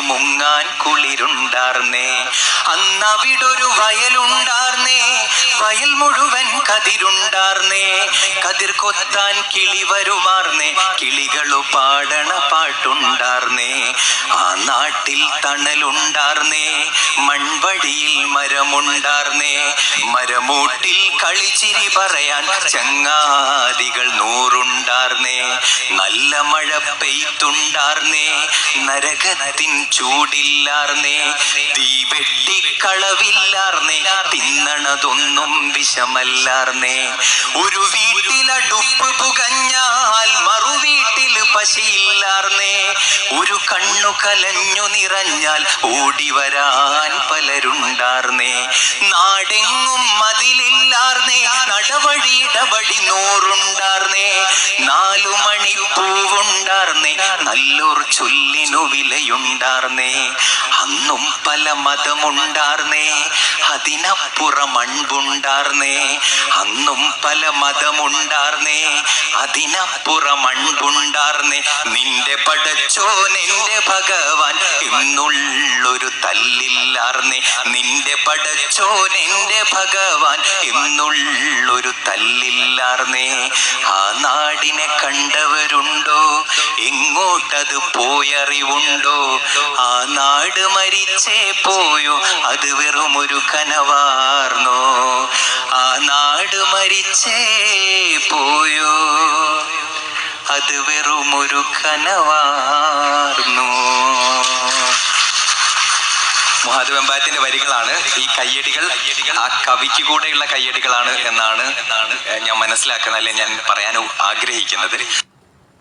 മുങ്ങാൻ കുളിരുണ്ടാർന്നേ. അന്നവിടൊരു വയലുണ്ടാർന്നേ, വയൽ മുഴുവൻ കതിരുണ്ടാർന്നേ. കതിർ കൊത്താൻ കിളി വരുമാർന്നേ, കിളികളു പാടണ പാട്ടുണ്ടാർന്നേ. ആ നാട്ടിൽ തണലുണ്ടാർന്നേ, മൺവഴിയിൽ മരമുണ്ടാർന്നേ. മരമൂട്ടിൽ കളിച്ചിരി പറയാൻ ചങ്ങാതികൾ നൂറുണ്ടാർന്നേ. നല്ല മഴ പെയ്ത്തുണ്ടാർന്നേ, നരകത്തിൻ ചൂടില്ലാർന്നേ. തീ വെട്ടിക്കളവില്ലാർന്നേ, തിന്നണതൊന്നും വിഷമല്ലാർന്നേ. ഒരു വീട്ടിലടുപ്പ് പുകഞ്ഞാൽ മറുവീട്ടിൽ പശിയില്ലാർന്നേ. ഒരു കണ്ണു കലഞ്ഞു നിറഞ്ഞാൽ ഓടിവരാൻ പലരുണ്ടാർന്നേ. നാടെങ്ങും മതിലില്ലാർന്നേ, നടവഴിയിടവഴി നൂറുണ്ടാർന്നേ. 4 മണിപ്പൂവുണ്ടാർന്നേ, നല്ലൊരു ചൊല്ലിനു വിലയുണ്ടാർന്നേ. അന്നും പല മതമുണ്ടാർന്നേ, അതിനപ്പുറം അൺപുണ്ടാർന്നേ. അന്നും പല മതമുണ്ടാർന്നേ, അതിനപ്പുറം അൺപുണ്ടാർന്നേ. നിന്റെ പടച്ചോൻ എന്റെ ഭഗവാൻ എന്നുള്ളൊരു തല്ലില്ലാർന്നേ. നിന്റെ പടച്ചോൻ എന്റെ ഭഗവാൻ എന്നുള്ളൊരു തല്ലില്ലാർന്നേ. ആ നാടിനെ കണ്ടവരുണ്ടോ? എങ്ങോട്ടത് പോയറിവുണ്ടോ? ആ നാട് മരിച്ചേ പോയോ? അത് വെറുമൊരു കനവാർന്നോ? ആ നാട് മരിച്ചേ പോയോ? അത് വെറുമൊരു കനവാർന്നോ? മുഹമ്മദ് വെമ്പായത്തിന്റെ വരികളാണ്. ഈ കയ്യടികൾ ആ കവിക്ക് കൂടെയുള്ള കയ്യടികളാണ് എന്നാണ് ഞാൻ മനസ്സിലാക്കുന്നത്, അല്ലെ ഞാൻ പറയാൻ ആഗ്രഹിക്കുന്നത്.